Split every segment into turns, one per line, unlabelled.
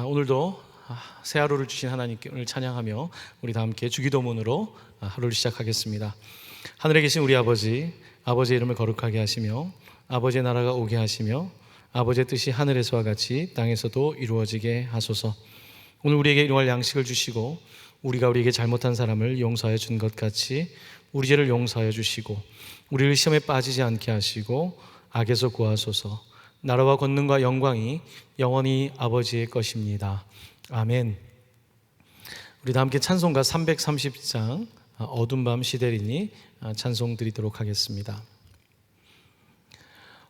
오늘도 새 하루를 주신 하나님께 오늘 찬양하며 우리 다 함께 주기도문으로 하루를 시작하겠습니다. 하늘에 계신 우리 아버지, 아버지의 이름을 거룩하게 하시며 아버지의 나라가 오게 하시며 아버지의 뜻이 하늘에서와 같이 땅에서도 이루어지게 하소서. 오늘 우리에게 일용할 양식을 주시고 우리가 우리에게 잘못한 사람을 용서하여 준 것 같이 우리 죄를 용서하여 주시고 우리를 시험에 빠지지 않게 하시고 악에서 구하소서. 나라와 권능과 영광이 영원히 아버지의 것입니다. 아멘. 우리 다 함께 찬송가 330장 어두운 밤 시대리니 찬송 드리도록 하겠습니다.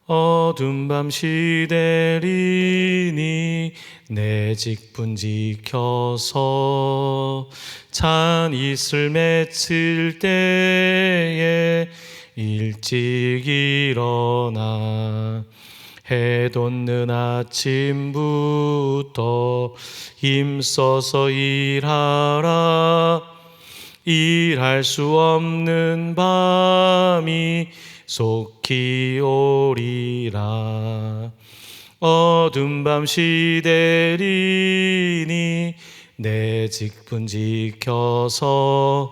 어두운 밤 시대리니 내 직분 지켜서 찬 이슬 맺힐 때에 일찍 일어나 해 돋는 아침부터 힘써서 일하라. 일할 수 없는 밤이 속히 오리라. 어두운 밤 시대리니 내 직분 지켜서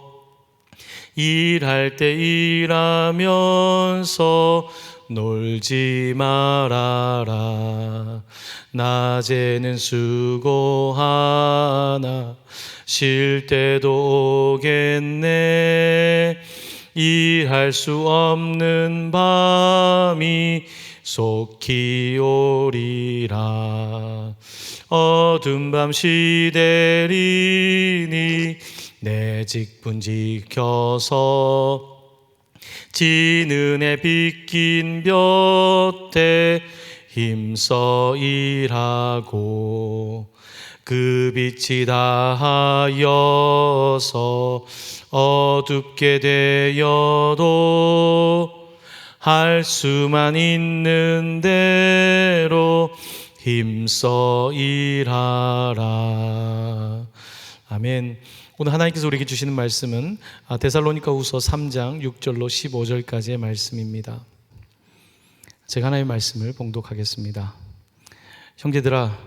일할 때 일하면서 놀지 말아라. 낮에는 수고하나 쉴 때도 오겠네. 일할 수 없는 밤이 속히 오리라. 어두운 밤 시대리니 내 직분 지켜서 지는 해 빗긴 볕에 힘써 일하고 그 빛이 다하여서 어둡게 되어도 할 수만 있는 대로 힘써 일하라. 아멘. 오늘 하나님께서 우리에게 주시는 말씀은 데살로니가후서 3장 6절로 15절까지의 말씀입니다. 제가 하나님의 말씀을 봉독하겠습니다. 형제들아,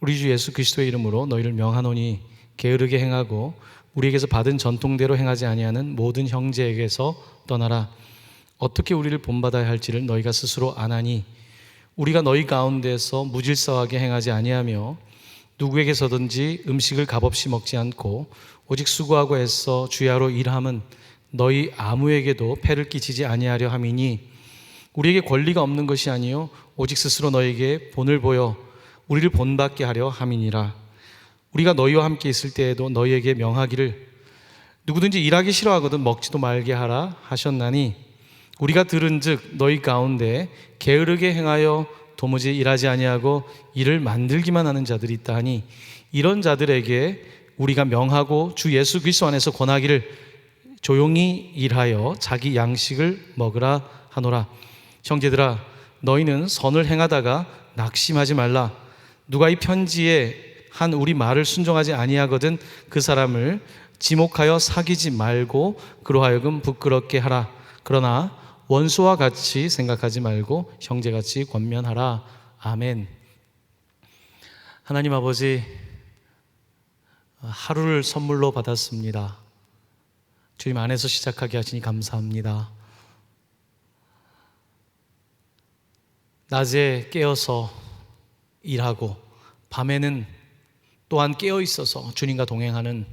우리 주 예수 그리스도의 이름으로 너희를 명하노니 게으르게 행하고 우리에게서 받은 전통대로 행하지 아니하는 모든 형제에게서 떠나라. 어떻게 우리를 본받아야 할지를 너희가 스스로 아나니 우리가 너희 가운데서 무질서하게 행하지 아니하며 누구에게서든지 음식을 값없이 먹지 않고 오직 수고하고 애써 주야로 일함은 너희 아무에게도 폐를 끼치지 아니하려 함이니 우리에게 권리가 없는 것이 아니요 오직 스스로 너희에게 본을 보여 우리를 본받게 하려 함이니라. 우리가 너희와 함께 있을 때에도 너희에게 명하기를 누구든지 일하기 싫어하거든 먹지도 말게 하라 하셨나니 우리가 들은즉 너희 가운데 게으르게 행하여 도무지 일하지 아니하고 일을 만들기만 하는 자들이 있다 하니 이런 자들에게 우리가 명하고 주 예수 그리스도 안에서 권하기를 조용히 일하여 자기 양식을 먹으라 하노라. 형제들아, 너희는 선을 행하다가 낙심하지 말라. 누가 이 편지에 한 우리 말을 순종하지 아니하거든 그 사람을 지목하여 사귀지 말고 그로 하여금 부끄럽게 하라. 그러나 원수와 같이 생각하지 말고 형제같이 권면하라. 아멘. 하나님 아버지, 하루를 선물로 받았습니다. 주님 안에서 시작하게 하시니 감사합니다. 낮에 깨어서 일하고 밤에는 또한 깨어 있어서 주님과 동행하는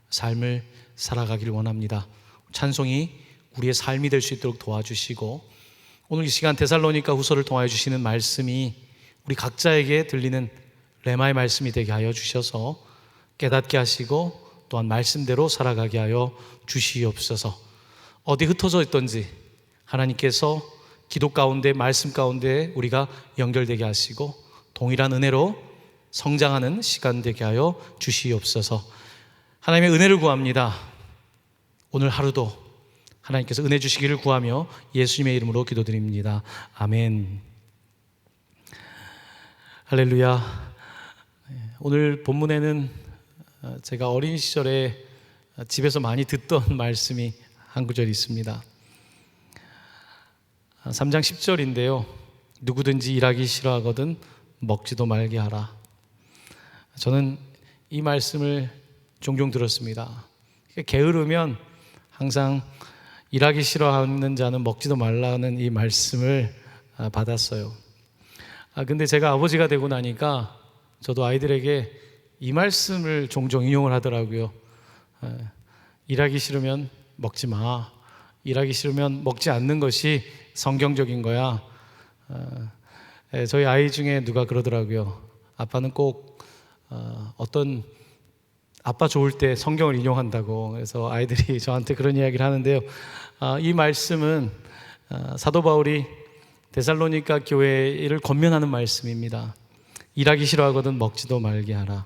삶을 살아가기를 원합니다. 찬송이 우리의 삶이 될 수 있도록 도와주시고 오늘 이 시간 데살로니가 후서를 통하여 주시는 말씀이 우리 각자에게 들리는 레마의 말씀이 되게 하여 주셔서 깨닫게 하시고 또한 말씀대로 살아가게 하여 주시옵소서. 어디 흩어져 있던지 하나님께서 기도 가운데 말씀 가운데 우리가 연결되게 하시고 동일한 은혜로 성장하는 시간 되게 하여 주시옵소서. 하나님의 은혜를 구합니다. 오늘 하루도 하나님께서 은혜 주시기를 구하며 예수님의 이름으로 기도드립니다. 아멘. 할렐루야. 오늘 본문에는 제가 어린 시절에 집에서 많이 듣던 말씀이 한 구절 있습니다. 3장 10절인데요 누구든지 일하기 싫어하거든 먹지도 말게 하라. 저는 이 말씀을 종종 들었습니다. 게으르면 항상 일하기 싫어하는 자는 먹지도 말라는 이 말씀을 받았어요. 근데 제가 아버지가 되고 나니까 저도 아이들에게 이 말씀을 종종 인용을 하더라고요. 일하기 싫으면 먹지 마. 일하기 싫으면 먹지 않는 것이 성경적인 거야. 저희 아이 중에 누가 그러더라고요. 아빠는 꼭 어떤 아빠 좋을 때 성경을 인용한다고. 그래서 아이들이 저한테 그런 이야기를 하는데요. 이 말씀은 사도 바울이 데살로니가 교회를 권면하는 말씀입니다. 일하기 싫어하거든 먹지도 말게 하라.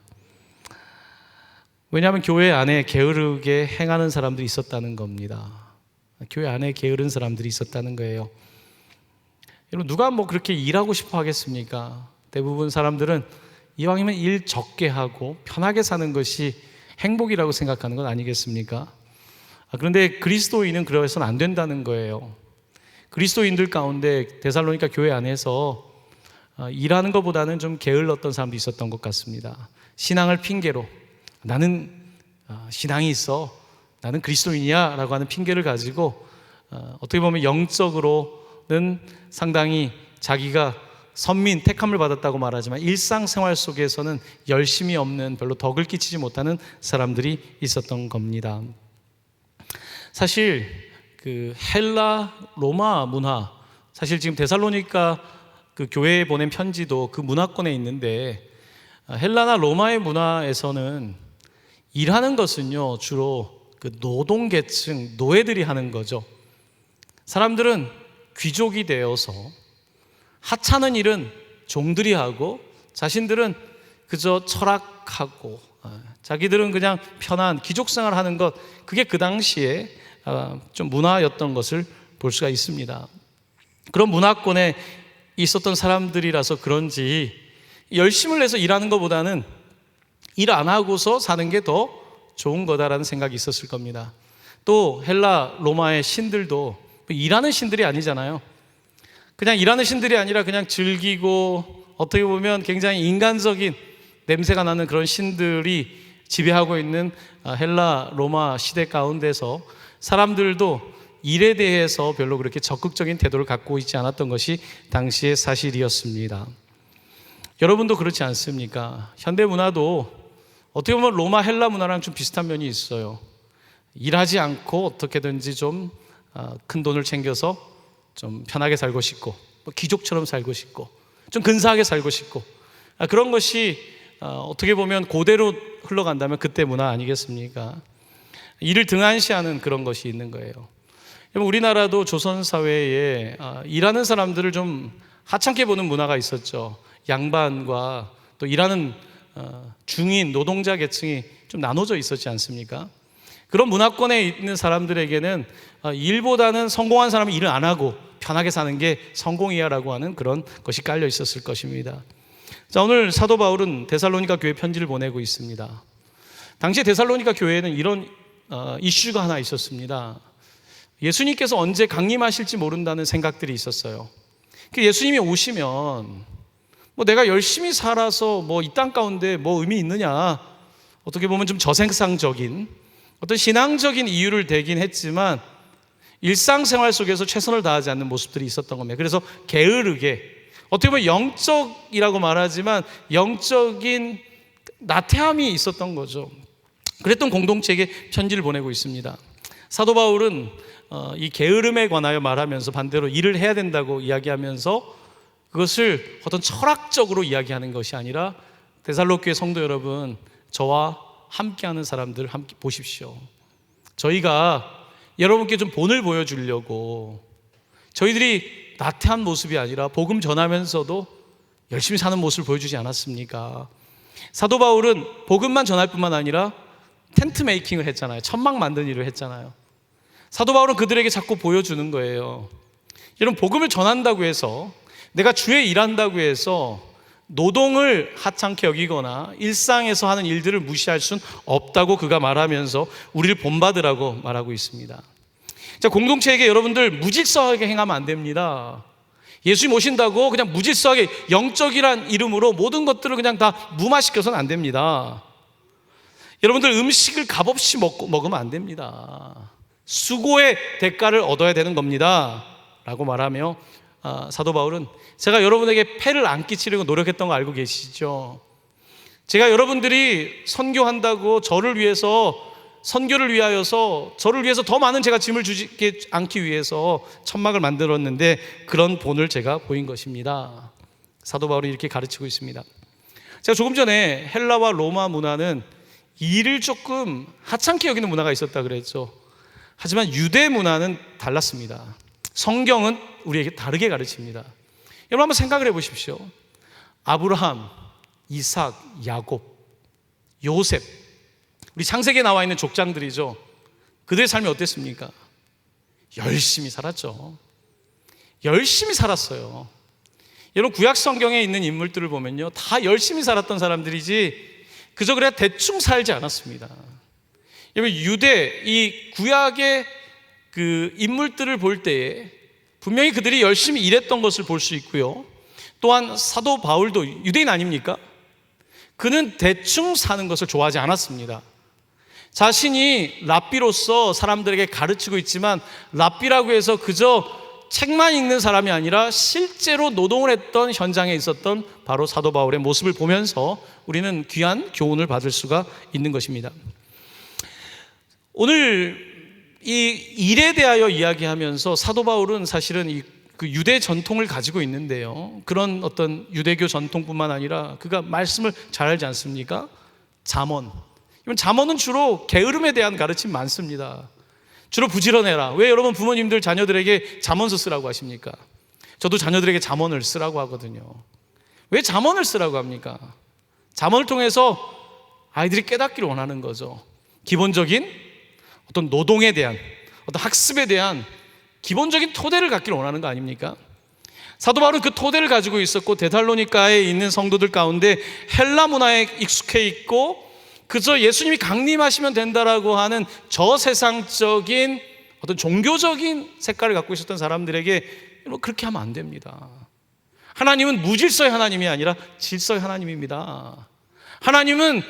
왜냐하면 교회 안에 게으르게 행하는 사람들이 있었다는 겁니다. 교회 안에 게으른 사람들이 있었다는 거예요. 여러분, 누가 뭐 그렇게 일하고 싶어 하겠습니까? 대부분 사람들은 이왕이면 일 적게 하고 편하게 사는 것이 행복이라고 생각하는 건 아니겠습니까? 그런데 그리스도인은 그래서는 안 된다는 거예요. 그리스도인들 가운데 데살로니가 교회 안에서 일하는 것보다는 좀 게을렀던 사람도 있었던 것 같습니다. 신앙을 핑계로 나는 신앙이 있어, 나는 그리스도인이야 라고 하는 핑계를 가지고 어떻게 보면 영적으로는 상당히 자기가 선민, 택함을 받았다고 말하지만 일상생활 속에서는 열심이 없는, 별로 덕을 끼치지 못하는 사람들이 있었던 겁니다. 사실 그 헬라, 로마 문화, 사실 지금 데살로니가 그 교회에 보낸 편지도 그 문화권에 있는데, 헬라나 로마의 문화에서는 일하는 것은요 주로 그 노동계층, 노예들이 하는 거죠. 사람들은 귀족이 되어서 하찮은 일은 종들이 하고 자신들은 그저 철학하고 자기들은 그냥 편한 귀족생활 하는 것, 그게 그 당시에 좀 문화였던 것을 볼 수가 있습니다. 그런 문화권에 있었던 사람들이라서 그런지 열심을 내서 일하는 것보다는 일 안 하고서 사는 게 더 좋은 거다라는 생각이 있었을 겁니다. 또 헬라 로마의 신들도 일하는 신들이 아니잖아요. 그냥 일하는 신들이 아니라 그냥 즐기고 어떻게 보면 굉장히 인간적인 냄새가 나는 그런 신들이 지배하고 있는 헬라 로마 시대 가운데서 사람들도 일에 대해서 별로 그렇게 적극적인 태도를 갖고 있지 않았던 것이 당시의 사실이었습니다. 여러분도 그렇지 않습니까? 현대 문화도 어떻게 보면 로마 헬라 문화랑 좀 비슷한 면이 있어요. 일하지 않고 어떻게든지 좀 큰 돈을 챙겨서 좀 편하게 살고 싶고, 귀족처럼 살고 싶고, 좀 근사하게 살고 싶고, 그런 것이 어떻게 보면 고대로 흘러간다면 그때 문화 아니겠습니까? 일을 등한시하는 그런 것이 있는 거예요. 우리나라도 조선사회에 일하는 사람들을 좀 하찮게 보는 문화가 있었죠. 양반과 또 일하는 중인 노동자 계층이 좀 나눠져 있었지 않습니까? 그런 문화권에 있는 사람들에게는 일보다는 성공한 사람은 일을 안 하고 편하게 사는 게 성공이야 라고 하는 그런 것이 깔려 있었을 것입니다. 자, 오늘 사도 바울은 데살로니가 교회 편지를 보내고 있습니다. 당시 데살로니가 교회에는 이런 이슈가 하나 있었습니다. 예수님께서 언제 강림하실지 모른다는 생각들이 있었어요. 예수님이 오시면 뭐 내가 열심히 살아서 뭐 이 땅 가운데 뭐 의미 있느냐, 어떻게 보면 좀 저생상적인 어떤 신앙적인 이유를 대긴 했지만 일상생활 속에서 최선을 다하지 않는 모습들이 있었던 겁니다. 그래서 게으르게, 어떻게 보면 영적이라고 말하지만 영적인 나태함이 있었던 거죠. 그랬던 공동체에게 편지를 보내고 있습니다. 사도 바울은 이 게으름에 관하여 말하면서 반대로 일을 해야 된다고 이야기하면서 그것을 어떤 철학적으로 이야기하는 것이 아니라, 데살로 교회 성도 여러분, 저와 함께하는 사람들 함께 보십시오. 저희가 여러분께 좀 본을 보여주려고 저희들이 나태한 모습이 아니라 복음 전하면서도 열심히 사는 모습을 보여주지 않았습니까? 사도 바울은 복음만 전할 뿐만 아니라 텐트 메이킹을 했잖아요. 천막 만드는 일을 했잖아요. 사도 바울은 그들에게 자꾸 보여주는 거예요. 여러분, 복음을 전한다고 해서, 내가 주에 일한다고 해서 노동을 하찮게 여기거나 일상에서 하는 일들을 무시할 수는 없다고 그가 말하면서 우리를 본받으라고 말하고 있습니다. 자, 공동체에게 여러분들 무질서하게 행하면 안 됩니다. 예수님 오신다고 그냥 무질서하게 영적이란 이름으로 모든 것들을 그냥 다 무마시켜서는 안 됩니다. 여러분들 음식을 값없이 먹으면 안 됩니다. 수고의 대가를 얻어야 되는 겁니다 라고 말하며 사도 바울은 제가 여러분에게 폐를 안 끼치려고 노력했던 거 알고 계시죠? 제가 여러분들이 선교한다고 저를 위해서, 선교를 위하여서 저를 위해서 더 많은 제가 짐을 주지 않기 위해서 천막을 만들었는데 그런 본을 제가 보인 것입니다. 사도 바울이 이렇게 가르치고 있습니다. 제가 조금 전에 헬라와 로마 문화는 일을 조금 하찮게 여기는 문화가 있었다 그랬죠. 하지만 유대 문화는 달랐습니다. 성경은 우리에게 다르게 가르칩니다. 여러분 한번 생각을 해보십시오. 아브라함, 이삭, 야곱, 요셉, 우리 창세기에 나와 있는 족장들이죠. 그들의 삶이 어땠습니까? 열심히 살았죠. 열심히 살았어요. 여러분 구약 성경에 있는 인물들을 보면요, 다 열심히 살았던 사람들이지 그저 그래 대충 살지 않았습니다. 여러분 유대 이 구약의 그 인물들을 볼 때에 분명히 그들이 열심히 일했던 것을 볼 수 있고요. 또한 사도 바울도 유대인 아닙니까? 그는 대충 사는 것을 좋아하지 않았습니다. 자신이 랍비로서 사람들에게 가르치고 있지만 랍비라고 해서 그저 책만 읽는 사람이 아니라 실제로 노동을 했던 현장에 있었던 바로 사도 바울의 모습을 보면서 우리는 귀한 교훈을 받을 수가 있는 것입니다. 오늘 이 일에 대하여 이야기하면서 사도 바울은 사실은 그 유대 전통을 가지고 있는데요, 그런 어떤 유대교 전통뿐만 아니라 그가 말씀을 잘 알지 않습니까? 잠언. 이건 잠언은 주로 게으름에 대한 가르침 많습니다. 주로 부지런해라. 왜 여러분 부모님들 자녀들에게 잠언서 쓰라고 하십니까? 저도 자녀들에게 잠언을 쓰라고 하거든요. 왜 잠언을 쓰라고 합니까? 잠언을 통해서 아이들이 깨닫기를 원하는 거죠. 기본적인 어떤 노동에 대한, 어떤 학습에 대한 기본적인 토대를 갖기를 원하는 거 아닙니까? 사도 바울은 그 토대를 가지고 있었고 데살로니가에 있는 성도들 가운데 헬라 문화에 익숙해 있고 그저 예수님이 강림하시면 된다라고 하는 저세상적인 어떤 종교적인 색깔을 갖고 있었던 사람들에게 그렇게 하면 안 됩니다. 하나님은 무질서의 하나님이 아니라 질서의 하나님입니다. 하나님은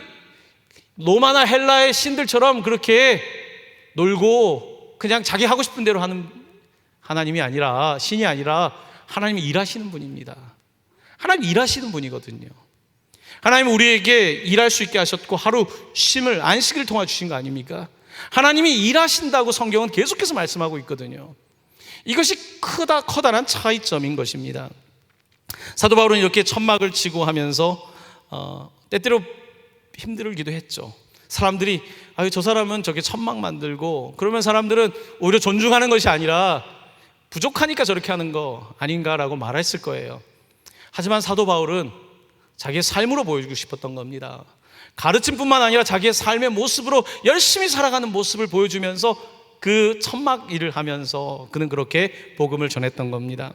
로마나 헬라의 신들처럼 그렇게 놀고 그냥 자기 하고 싶은 대로 하는 하나님이 아니라, 신이 아니라 하나님이 일하시는 분입니다. 하나님 일하시는 분이거든요. 하나님은 우리에게 일할 수 있게 하셨고 하루 쉼을, 안식을 통해 주신 거 아닙니까? 하나님이 일하신다고 성경은 계속해서 말씀하고 있거든요. 이것이 커다란 차이점인 것입니다. 사도 바울은 이렇게 천막을 치고 하면서 때때로 힘들기도 했죠. 사람들이 아유 저 사람은 저게 천막 만들고, 그러면 사람들은 오히려 존중하는 것이 아니라 부족하니까 저렇게 하는 거 아닌가라고 말했을 거예요. 하지만 사도 바울은 자기의 삶으로 보여주고 싶었던 겁니다. 가르침뿐만 아니라 자기의 삶의 모습으로 열심히 살아가는 모습을 보여주면서 그 천막 일을 하면서 그는 그렇게 복음을 전했던 겁니다.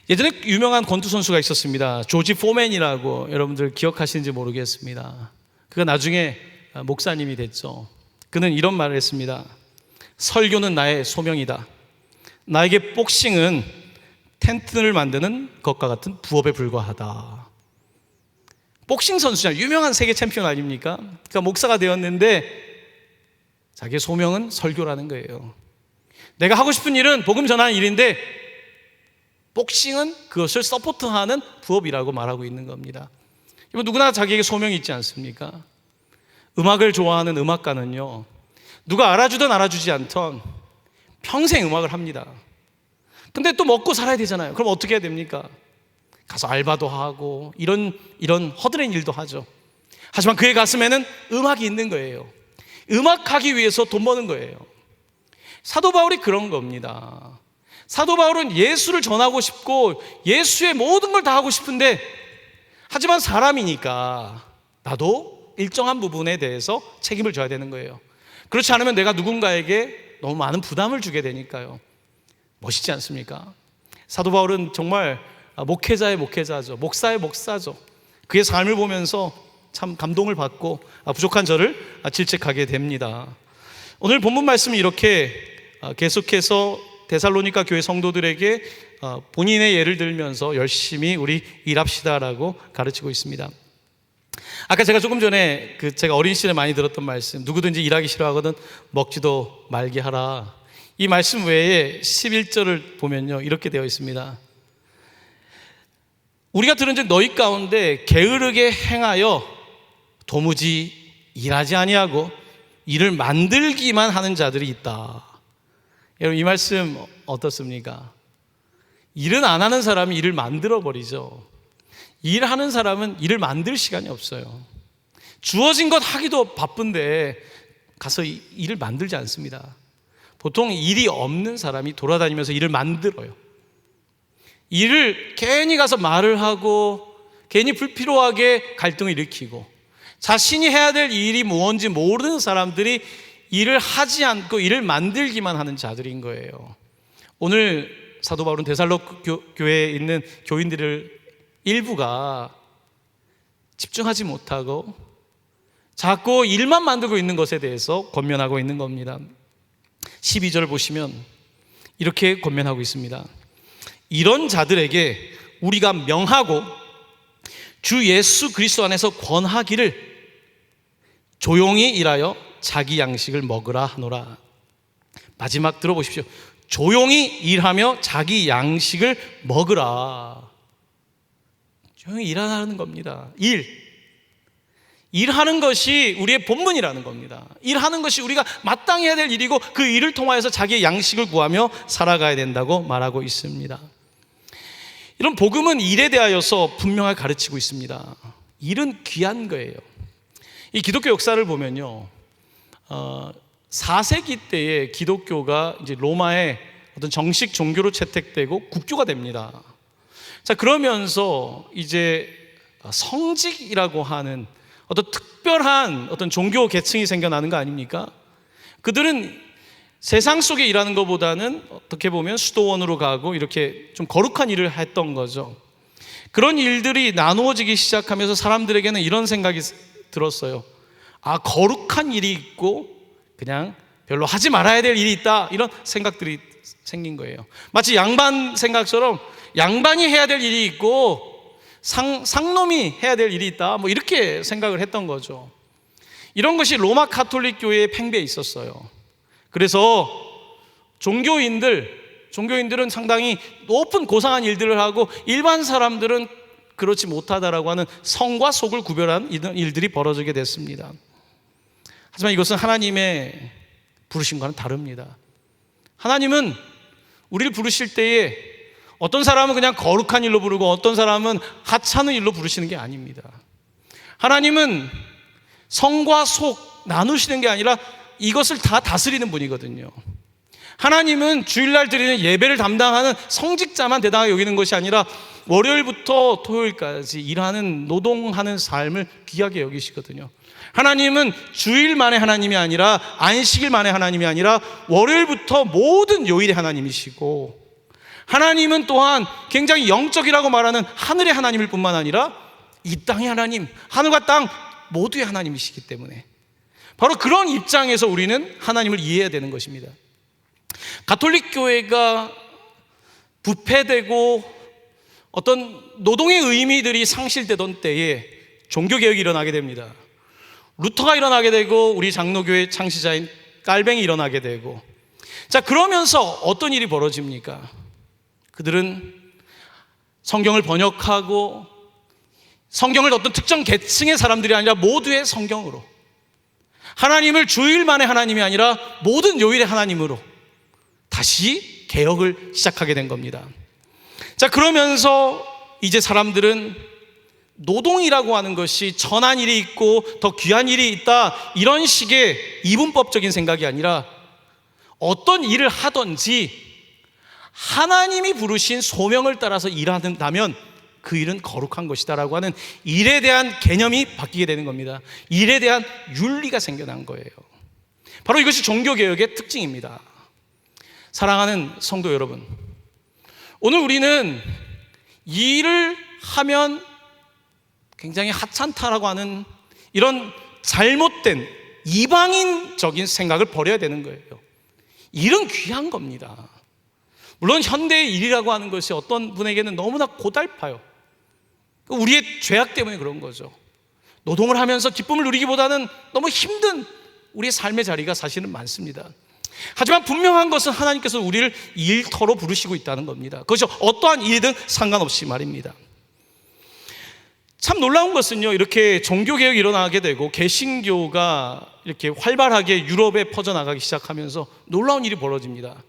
예전에 유명한 권투 선수가 있었습니다. 조지 포맨이라고, 여러분들 기억하시는지 모르겠습니다. 그가 나중에 목사님이 됐죠. 그는 이런 말을 했습니다. 설교는 나의 소명이다. 나에게 복싱은 텐트를 만드는 것과 같은 부업에 불과하다. 복싱 선수잖아요. 유명한 세계 챔피언 아닙니까? 그러니까 목사가 되었는데 자기의 소명은 설교라는 거예요. 내가 하고 싶은 일은 복음 전하는 일인데 복싱은 그것을 서포트하는 부업이라고 말하고 있는 겁니다. 누구나 자기에게 소명이 있지 않습니까? 음악을 좋아하는 음악가는요, 누가 알아주든 알아주지 않던 평생 음악을 합니다. 근데 또 먹고 살아야 되잖아요. 그럼 어떻게 해야 됩니까? 가서 알바도 하고 이런 허드렛 일도 하죠. 하지만 그의 가슴에는 음악이 있는 거예요. 음악하기 위해서 돈 버는 거예요. 사도 바울이 그런 겁니다. 사도 바울은 예수를 전하고 싶고 예수의 모든 걸 다 하고 싶은데, 하지만 사람이니까 나도 일정한 부분에 대해서 책임을 져야 되는 거예요. 그렇지 않으면 내가 누군가에게 너무 많은 부담을 주게 되니까요. 멋있지 않습니까? 사도 바울은 정말 목회자의 목회자죠. 목사의 목사죠. 그의 삶을 보면서 참 감동을 받고 부족한 저를 질책하게 됩니다. 오늘 본문 말씀이 이렇게 계속해서 데살로니가 교회 성도들에게 본인의 예를 들면서 열심히 우리 일합시다라고 가르치고 있습니다. 아까 제가 조금 전에 제가 어린 시절에 많이 들었던 말씀, 누구든지 일하기 싫어하거든 먹지도 말게 하라. 이 말씀 외에 11절을 보면요, 이렇게 되어 있습니다. 우리가 들은즉 너희 가운데 게으르게 행하여 도무지 일하지 아니하고 일을 만들기만 하는 자들이 있다. 여러분, 이 말씀 어떻습니까? 일은 안 하는 사람이 일을 만들어 버리죠. 일하는 사람은 일을 만들 시간이 없어요. 주어진 것 하기도 바쁜데 가서 일을 만들지 않습니다. 보통 일이 없는 사람이 돌아다니면서 일을 만들어요. 일을 괜히 가서 말을 하고 괜히 불필요하게 갈등을 일으키고 자신이 해야 될 일이 뭔지 모르는 사람들이 일을 하지 않고 일을 만들기만 하는 자들인 거예요. 오늘 사도 바울은 데살로 교회에 있는 교인들을 일부가 집중하지 못하고 자꾸 일만 만들고 있는 것에 대해서 권면하고 있는 겁니다. 12절을 보시면 이렇게 권면하고 있습니다. 이런 자들에게 우리가 명하고 주 예수 그리스도 안에서 권하기를 조용히 일하여 자기 양식을 먹으라 하노라. 마지막 들어보십시오. 조용히 일하며 자기 양식을 먹으라. 조용히 일하는 겁니다. 일하는 것이 우리의 본분이라는 겁니다. 일하는 것이 우리가 마땅히 해야 될 일이고 그 일을 통하여서 자기의 양식을 구하며 살아가야 된다고 말하고 있습니다. 이런 복음은 일에 대하여서 분명하게 가르치고 있습니다. 일은 귀한 거예요. 이 기독교 역사를 보면요, 4세기 때에 기독교가 이제 로마의 어떤 정식 종교로 채택되고 국교가 됩니다. 자, 그러면서 이제 성직이라고 하는 어떤 특별한 어떤 종교 계층이 생겨나는 거 아닙니까? 그들은 세상 속에 일하는 것보다는 어떻게 보면 수도원으로 가고 이렇게 좀 거룩한 일을 했던 거죠. 그런 일들이 나누어지기 시작하면서 사람들에게는 이런 생각이 들었어요. 아, 거룩한 일이 있고 그냥 별로 하지 말아야 될 일이 있다, 이런 생각들이 생긴 거예요. 마치 양반 생각처럼 양반이 해야 될 일이 있고 상놈이 해야 될 일이 있다, 뭐 이렇게 생각을 했던 거죠. 이런 것이 로마 가톨릭 교회의 팽배에 있었어요. 그래서 종교인들은 상당히 높은 고상한 일들을 하고 일반 사람들은 그렇지 못하다라고 하는 성과 속을 구별한 일들이 벌어지게 됐습니다. 하지만 이것은 하나님의 부르심과는 다릅니다. 하나님은 우리를 부르실 때에 어떤 사람은 그냥 거룩한 일로 부르고 어떤 사람은 하찮은 일로 부르시는 게 아닙니다. 하나님은 성과 속 나누시는 게 아니라 이것을 다 다스리는 분이거든요. 하나님은 주일날 드리는 예배를 담당하는 성직자만 대단하게 여기는 것이 아니라 월요일부터 토요일까지 일하는 노동하는 삶을 귀하게 여기시거든요. 하나님은 주일만의 하나님이 아니라 안식일만의 하나님이 아니라 월요일부터 모든 요일의 하나님이시고, 하나님은 또한 굉장히 영적이라고 말하는 하늘의 하나님일 뿐만 아니라 이 땅의 하나님, 하늘과 땅 모두의 하나님이시기 때문에 바로 그런 입장에서 우리는 하나님을 이해해야 되는 것입니다. 가톨릭 교회가 부패되고 어떤 노동의 의미들이 상실되던 때에 종교개혁이 일어나게 됩니다. 루터가 일어나게 되고 우리 장로교회 창시자인 깔뱅이 일어나게 되고, 자, 그러면서 어떤 일이 벌어집니까? 그들은 성경을 번역하고 성경을 어떤 특정 계층의 사람들이 아니라 모두의 성경으로, 하나님을 주일만의 하나님이 아니라 모든 요일의 하나님으로 다시 개혁을 시작하게 된 겁니다. 자, 그러면서 이제 사람들은 노동이라고 하는 것이 천한 일이 있고 더 귀한 일이 있다, 이런 식의 이분법적인 생각이 아니라 어떤 일을 하든지 하나님이 부르신 소명을 따라서 일한다면 그 일은 거룩한 것이다라고 하는 일에 대한 개념이 바뀌게 되는 겁니다. 일에 대한 윤리가 생겨난 거예요. 바로 이것이 종교개혁의 특징입니다. 사랑하는 성도 여러분, 오늘 우리는 일을 하면 굉장히 하찮다라고 하는 이런 잘못된 이방인적인 생각을 버려야 되는 거예요. 일은 귀한 겁니다. 물론 현대의 일이라고 하는 것이 어떤 분에게는 너무나 고달파요. 우리의 죄악 때문에 그런 거죠. 노동을 하면서 기쁨을 누리기보다는 너무 힘든 우리의 삶의 자리가 사실은 많습니다. 하지만 분명한 것은 하나님께서 우리를 일터로 부르시고 있다는 겁니다. 그것이 어떠한 일이든 상관없이 말입니다. 참 놀라운 것은요, 이렇게 종교개혁이 일어나게 되고 개신교가 이렇게 활발하게 유럽에 퍼져나가기 시작하면서 놀라운 일이 벌어집니다.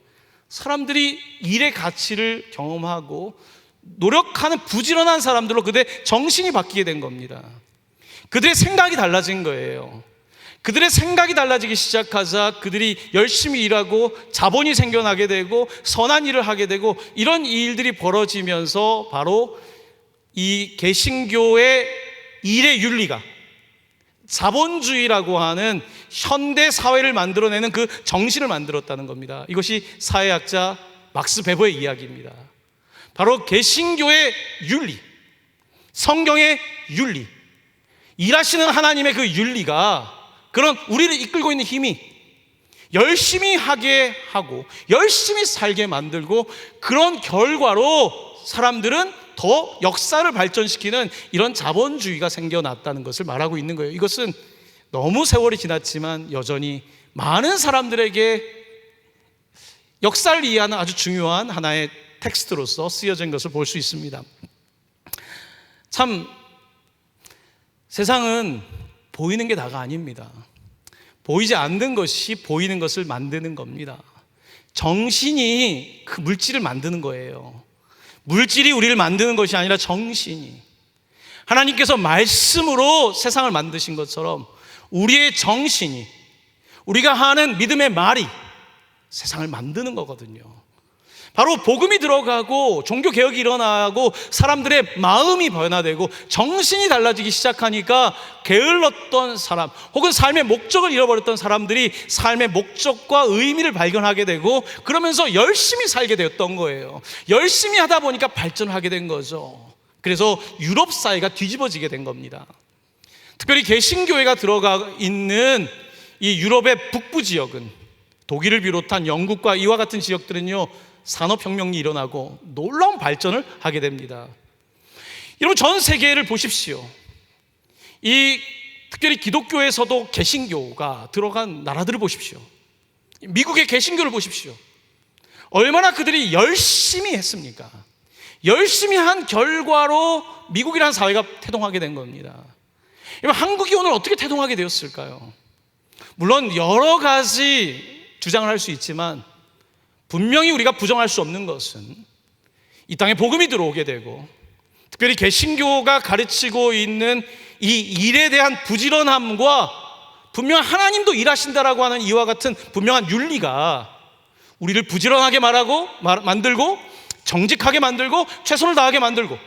사람들이 일의 가치를 경험하고 노력하는 부지런한 사람들로 그들의 정신이 바뀌게 된 겁니다. 그들의 생각이 달라진 거예요. 그들의 생각이 달라지기 시작하자 그들이 열심히 일하고 자본이 생겨나게 되고 선한 일을 하게 되고 이런 일들이 벌어지면서 바로 이 개신교의 일의 윤리가 자본주의라고 하는 현대 사회를 만들어내는 그 정신을 만들었다는 겁니다. 이것이 사회학자 막스 베버의 이야기입니다. 바로 개신교의 윤리, 성경의 윤리, 일하시는 하나님의 그 윤리가 그런 우리를 이끌고 있는 힘이 열심히 하게 하고 열심히 살게 만들고 그런 결과로 사람들은 더 역사를 발전시키는 이런 자본주의가 생겨났다는 것을 말하고 있는 거예요. 이것은 너무 세월이 지났지만 여전히 많은 사람들에게 역사를 이해하는 아주 중요한 하나의 텍스트로서 쓰여진 것을 볼 수 있습니다. 참 세상은 보이는 게 다가 아닙니다. 보이지 않는 것이 보이는 것을 만드는 겁니다. 정신이 그 물질을 만드는 거예요. 물질이 우리를 만드는 것이 아니라 정신이. 하나님께서 말씀으로 세상을 만드신 것처럼 우리의 정신이, 우리가 하는 믿음의 말이 세상을 만드는 거거든요. 바로 복음이 들어가고 종교개혁이 일어나고 사람들의 마음이 변화되고 정신이 달라지기 시작하니까 게을렀던 사람 혹은 삶의 목적을 잃어버렸던 사람들이 삶의 목적과 의미를 발견하게 되고 그러면서 열심히 살게 되었던 거예요. 열심히 하다 보니까 발전을 하게 된 거죠. 그래서 유럽 사회가 뒤집어지게 된 겁니다. 특별히 개신교회가 들어가 있는 이 유럽의 북부 지역은 독일을 비롯한 영국과 이와 같은 지역들은요 산업혁명이 일어나고 놀라운 발전을 하게 됩니다. 여러분 전 세계를 보십시오. 특별히 기독교에서도 개신교가 들어간 나라들을 보십시오. 미국의 개신교를 보십시오. 얼마나 그들이 열심히 했습니까? 열심히 한 결과로 미국이라는 사회가 태동하게 된 겁니다. 여러분 한국이 오늘 어떻게 태동하게 되었을까요? 물론 여러 가지 주장을 할 수 있지만 분명히 우리가 부정할 수 없는 것은 이 땅에 복음이 들어오게 되고 특별히 개신교가 가르치고 있는 이 일에 대한 부지런함과 분명 하나님도 일하신다라고 하는 이와 같은 분명한 윤리가 우리를 부지런하게 만들고 정직하게 만들고 최선을 다하게 만들고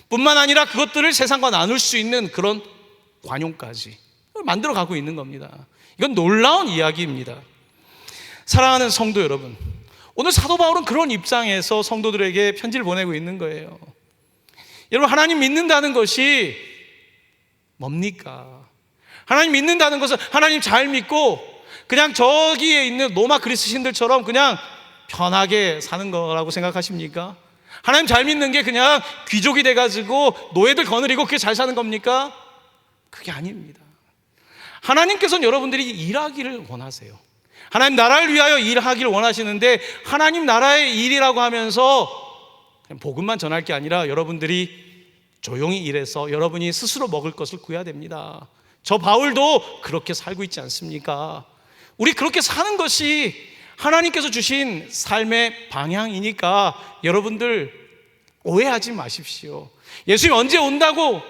뿐만 아니라 그것들을 세상과 나눌 수 있는 그런 관용까지 만들어가고 있는 겁니다. 이건 놀라운 이야기입니다. 사랑하는 성도 여러분, 오늘 사도 바울은 그런 입장에서 성도들에게 편지를 보내고 있는 거예요. 여러분 하나님 믿는다는 것이 뭡니까? 하나님 믿는다는 것은 하나님 잘 믿고 그냥 저기에 있는 로마 그리스신들처럼 그냥 편하게 사는 거라고 생각하십니까? 하나님 잘 믿는 게 그냥 귀족이 돼가지고 노예들 거느리고 그게 잘 사는 겁니까? 그게 아닙니다. 하나님께서는 여러분들이 일하기를 원하세요. 하나님 나라를 위하여 일하기를 원하시는데 하나님 나라의 일이라고 하면서 그냥 복음만 전할 게 아니라 여러분들이 조용히 일해서 여러분이 스스로 먹을 것을 구해야 됩니다. 저 바울도 그렇게 살고 있지 않습니까? 우리 그렇게 사는 것이 하나님께서 주신 삶의 방향이니까 여러분들 오해하지 마십시오. 예수님 언제 온다고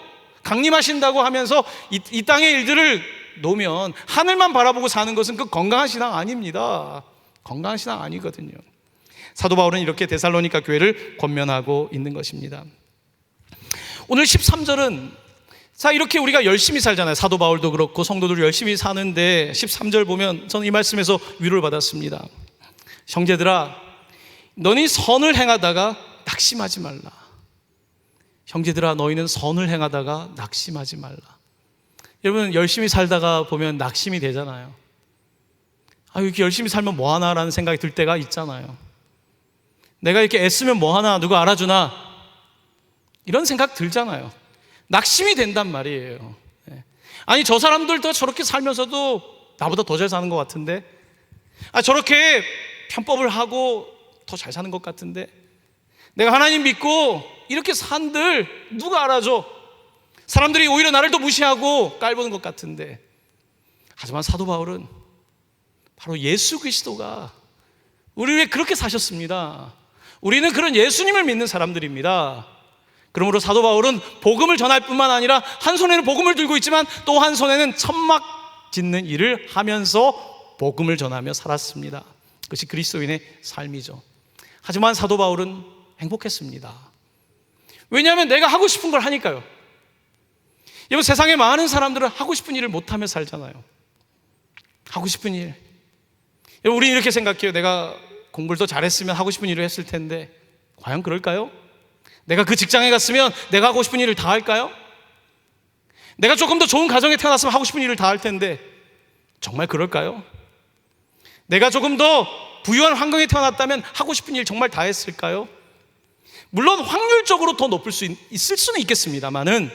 강림하신다고 하면서 이 땅의 일들을 놓으면 하늘만 바라보고 사는 것은 그 건강한 신앙 아닙니다. 건강한 신앙 아니거든요. 사도 바울은 이렇게 데살로니가 교회를 권면하고 있는 것입니다. 오늘 13절은 자 이렇게 우리가 열심히 살잖아요. 사도 바울도 그렇고 성도들 열심히 사는데 13절 보면 저는 이 말씀에서 위로를 받았습니다. 형제들아 너희 선을 행하다가 낙심하지 말라. 형제들아 너희는 선을 행하다가 낙심하지 말라. 여러분 열심히 살다가 보면 낙심이 되잖아요. 이렇게 열심히 살면 뭐하나라는 생각이 들 때가 있잖아요. 내가 이렇게 애쓰면 뭐하나, 누가 알아주나, 이런 생각 들잖아요. 낙심이 된단 말이에요. 아니, 저 사람들도 저렇게 살면서도 나보다 더 잘 사는 것 같은데, 저렇게 편법을 하고 더 잘 사는 것 같은데, 내가 하나님 믿고 이렇게 산들 누가 알아줘? 사람들이 오히려 나를 더 무시하고 깔보는 것 같은데. 하지만 사도 바울은 바로 예수 그리스도가 우리 왜 그렇게 사셨습니다. 우리는 그런 예수님을 믿는 사람들입니다. 그러므로 사도 바울은 복음을 전할 뿐만 아니라 한 손에는 복음을 들고 있지만 또 한 손에는 천막 짓는 일을 하면서 복음을 전하며 살았습니다. 그것이 그리스도인의 삶이죠. 하지만 사도 바울은 행복했습니다. 왜냐하면 내가 하고 싶은 걸 하니까요. 여러분, 세상에 많은 사람들은 하고 싶은 일을 못하며 살잖아요. 하고 싶은 일. 여러분, 우리는 이렇게 생각해요. 내가 공부를 더 잘했으면 하고 싶은 일을 했을 텐데, 과연 그럴까요? 내가 그 직장에 갔으면 내가 하고 싶은 일을 다 할까요? 내가 조금 더 좋은 가정에 태어났으면 하고 싶은 일을 다 할 텐데, 정말 그럴까요? 내가 조금 더 부유한 환경에 태어났다면 하고 싶은 일 정말 다 했을까요? 물론 확률적으로 더 높을 수 있을 수는 있겠습니다만은,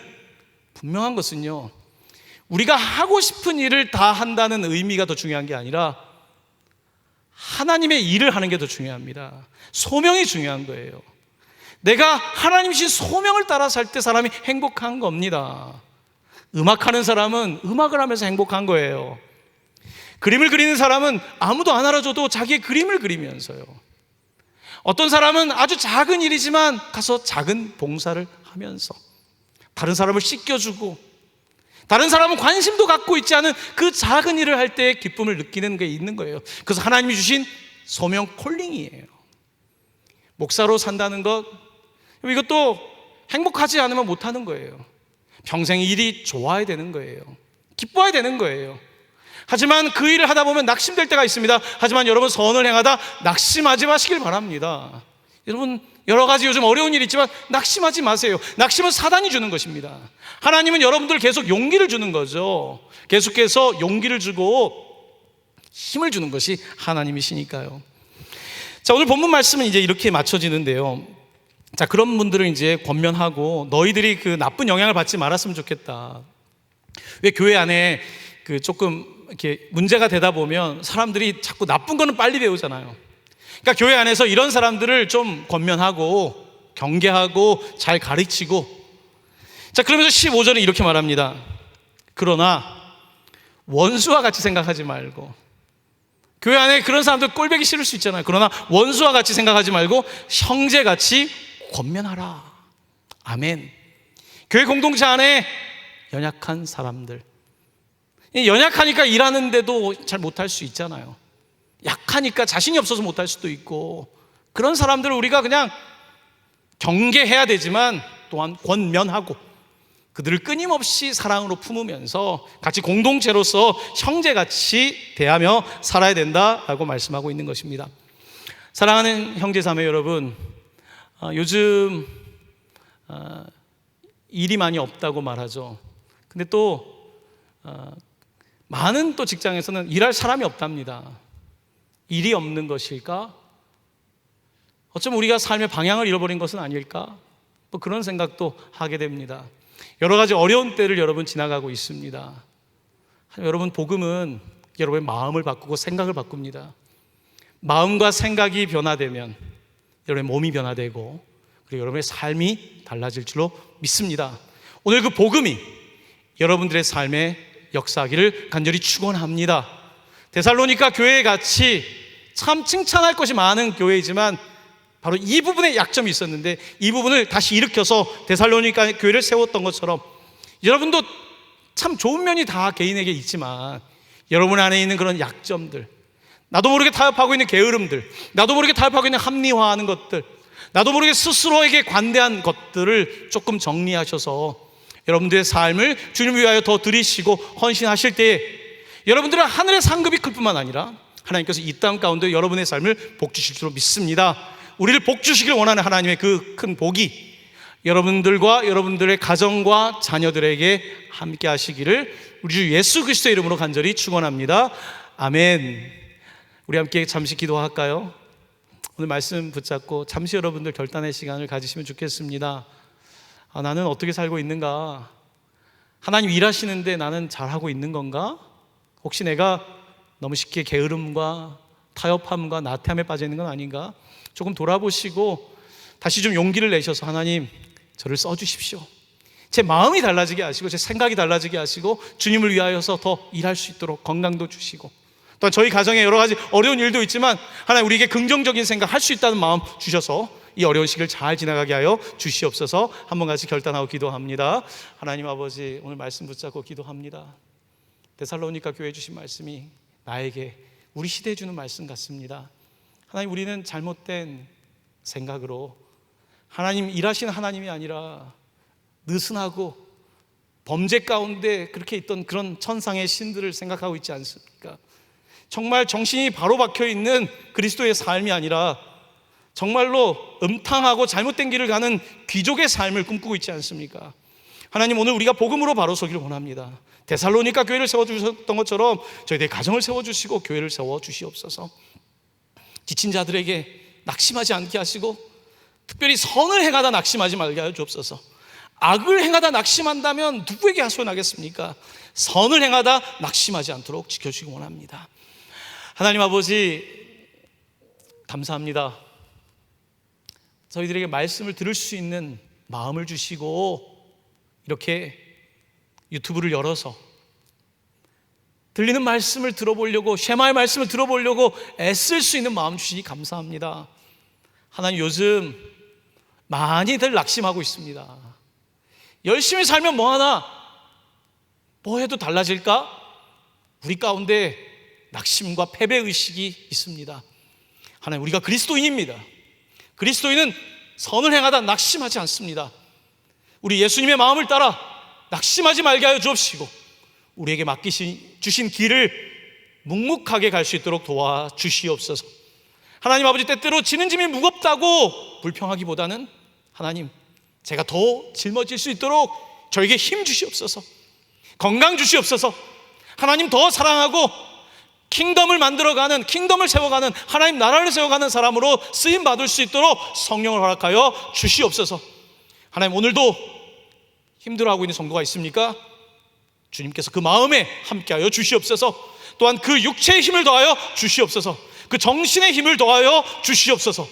분명한 것은요, 우리가 하고 싶은 일을 다 한다는 의미가 더 중요한 게 아니라 하나님의 일을 하는 게 더 중요합니다. 소명이 중요한 거예요. 내가 하나님이신 소명을 따라 살 때 사람이 행복한 겁니다. 음악하는 사람은 음악을 하면서 행복한 거예요. 그림을 그리는 사람은 아무도 안 알아줘도 자기의 그림을 그리면서요. 어떤 사람은 아주 작은 일이지만 가서 작은 봉사를 하면서 다른 사람을 씻겨주고, 다른 사람은 관심도 갖고 있지 않은 그 작은 일을 할 때의 기쁨을 느끼는 게 있는 거예요. 그래서 하나님이 주신 소명, 콜링이에요. 목사로 산다는 것, 이것도 행복하지 않으면 못하는 거예요. 평생 일이 좋아야 되는 거예요. 기뻐야 되는 거예요. 하지만 그 일을 하다 보면 낙심될 때가 있습니다. 하지만 여러분, 선을 행하다 낙심하지 마시길 바랍니다. 여러분, 여러 가지 요즘 어려운 일이 있지만 낙심하지 마세요. 낙심은 사단이 주는 것입니다. 하나님은 여러분들 계속 용기를 주는 거죠. 계속해서 용기를 주고 힘을 주는 것이 하나님이시니까요. 자, 오늘 본문 말씀은 이제 이렇게 맞춰지는데요. 자, 그런 분들은 이제 권면하고, 너희들이 그 나쁜 영향을 받지 말았으면 좋겠다. 왜 교회 안에 그 조금 이렇게 문제가 되다 보면 사람들이 자꾸 나쁜 거는 빨리 배우잖아요. 그러니까 교회 안에서 이런 사람들을 좀 권면하고 경계하고 잘 가르치고. 자, 그러면서 15절은 이렇게 말합니다. 그러나 원수와 같이 생각하지 말고. 교회 안에 그런 사람들 꼴보기 싫을 수 있잖아요. 그러나 원수와 같이 생각하지 말고 형제같이 권면하라. 아멘. 교회 공동체 안에 연약한 사람들, 연약하니까 일하는데도 잘 못할 수 있잖아요. 약하니까 자신이 없어서 못할 수도 있고, 그런 사람들을 우리가 그냥 경계해야 되지만 또한 권면하고 그들을 끊임없이 사랑으로 품으면서 같이 공동체로서 형제같이 대하며 살아야 된다라고 말씀하고 있는 것입니다. 사랑하는 형제자매 여러분, 요즘 일이 많이 없다고 말하죠. 근데 또 많은 또 직장에서는 일할 사람이 없답니다. 일이 없는 것일까? 어쩌면 우리가 삶의 방향을 잃어버린 것은 아닐까? 뭐 그런 생각도 하게 됩니다. 여러 가지 어려운 때를 여러분 지나가고 있습니다. 여러분, 복음은 여러분의 마음을 바꾸고 생각을 바꿉니다. 마음과 생각이 변화되면 여러분의 몸이 변화되고, 그리고 여러분의 삶이 달라질 줄로 믿습니다. 오늘 그 복음이 여러분들의 삶에 역사하기를 간절히 축원합니다. 데살로니가 교회에 같이 참 칭찬할 것이 많은 교회이지만 바로 이 부분에 약점이 있었는데, 이 부분을 다시 일으켜서 데살로니가 교회를 세웠던 것처럼 여러분도 참 좋은 면이 다 개인에게 있지만 여러분 안에 있는 그런 약점들, 나도 모르게 타협하고 있는 게으름들, 나도 모르게 타협하고 있는 합리화하는 것들, 나도 모르게 스스로에게 관대한 것들을 조금 정리하셔서 여러분들의 삶을 주님을 위하여 더 드리시고 헌신하실 때에 여러분들은 하늘의 상급이 클 뿐만 아니라 하나님께서 이 땅 가운데 여러분의 삶을 복 주실 줄로 믿습니다. 우리를 복 주시길 원하는 하나님의 그 큰 복이 여러분들과 여러분들의 가정과 자녀들에게 함께 하시기를 우리 주 예수 그리스도의 이름으로 간절히 축원합니다. 아멘. 우리 함께 잠시 기도할까요? 오늘 말씀 붙잡고 잠시 여러분들 결단의 시간을 가지시면 좋겠습니다. 나는 어떻게 살고 있는가? 하나님 일하시는데 나는 잘하고 있는 건가? 혹시 내가 너무 쉽게 게으름과 타협함과 나태함에 빠져 있는 건 아닌가? 조금 돌아보시고 다시 좀 용기를 내셔서 하나님 저를 써주십시오. 제 마음이 달라지게 하시고 제 생각이 달라지게 하시고 주님을 위하여서 더 일할 수 있도록 건강도 주시고, 또 저희 가정에 여러 가지 어려운 일도 있지만 하나님 우리에게 긍정적인 생각 할 수 있다는 마음 주셔서 이 어려운 시기를 잘 지나가게 하여 주시옵소서. 한번 같이 결단하고 기도합니다. 하나님 아버지, 오늘 말씀 붙잡고 기도합니다. 데살로니가 교회 주신 말씀이 나에게 우리 시대에 주는 말씀 같습니다. 하나님, 우리는 잘못된 생각으로 하나님 일하시는 하나님이 아니라 느슨하고 범죄 가운데 그렇게 있던 그런 천상의 신들을 생각하고 있지 않습니까? 정말 정신이 바로 박혀 있는 그리스도의 삶이 아니라 정말로 음탕하고 잘못된 길을 가는 귀족의 삶을 꿈꾸고 있지 않습니까? 하나님, 오늘 우리가 복음으로 바로 서기를 원합니다. 데살로니가 교회를 세워주셨던 것처럼 저희들의 가정을 세워주시고 교회를 세워주시옵소서. 지친 자들에게 낙심하지 않게 하시고 특별히 선을 행하다 낙심하지 말게 하여 주옵소서. 악을 행하다 낙심한다면 누구에게 하소연하겠습니까? 선을 행하다 낙심하지 않도록 지켜주시기 원합니다. 하나님 아버지, 감사합니다. 저희들에게 말씀을 들을 수 있는 마음을 주시고 이렇게 유튜브를 열어서 들리는 말씀을 들어보려고, 쉐마의 말씀을 들어보려고 애쓸 수 있는 마음 주시니 감사합니다. 하나님, 요즘 많이들 낙심하고 있습니다. 열심히 살면 뭐하나? 뭐 해도 달라질까? 우리 가운데 낙심과 패배의식이 있습니다. 하나님, 우리가 그리스도인입니다. 그리스도인은 선을 행하다 낙심하지 않습니다. 우리 예수님의 마음을 따라 낙심하지 말게 하여 주옵시고 우리에게 주신 길을 묵묵하게 갈 수 있도록 도와주시옵소서. 하나님 아버지, 때때로 지는 짐이 무겁다고 불평하기보다는 하나님, 제가 더 짊어질 수 있도록 저에게 힘 주시옵소서. 건강 주시옵소서. 하나님 더 사랑하고 킹덤을 만들어가는, 킹덤을 세워가는, 하나님 나라를 세워가는 사람으로 쓰임받을 수 있도록 성령을 허락하여 주시옵소서. 하나님, 오늘도 힘들어하고 있는 성도가 있습니까? 주님께서 그 마음에 함께하여 주시옵소서. 또한 그 육체의 힘을 더하여 주시옵소서. 그 정신의 힘을 더하여 주시옵소서.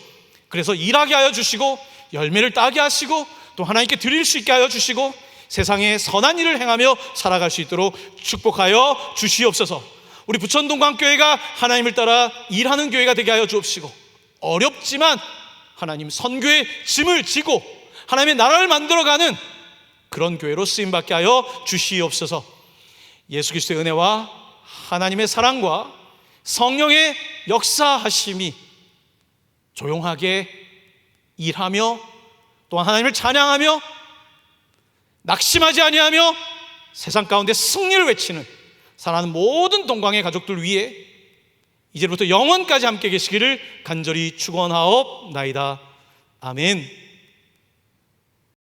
그래서 일하게 하여 주시고 열매를 따게 하시고 또 하나님께 드릴 수 있게 하여 주시고 세상에 선한 일을 행하며 살아갈 수 있도록 축복하여 주시옵소서. 우리 부천동광교회가 하나님을 따라 일하는 교회가 되게 하여 주옵시고 어렵지만 하나님 선교의 짐을 지고 하나님의 나라를 만들어가는 그런 교회로 쓰임받게 하여 주시옵소서. 예수 그리스도의 은혜와 하나님의 사랑과 성령의 역사하심이 조용하게 일하며 또한 하나님을 찬양하며 낙심하지 아니하며 세상 가운데 승리를 외치는 사랑하는 모든 동광의 가족들 위해 이제부터 영원까지 함께 계시기를 간절히 축원하옵나이다. 아멘.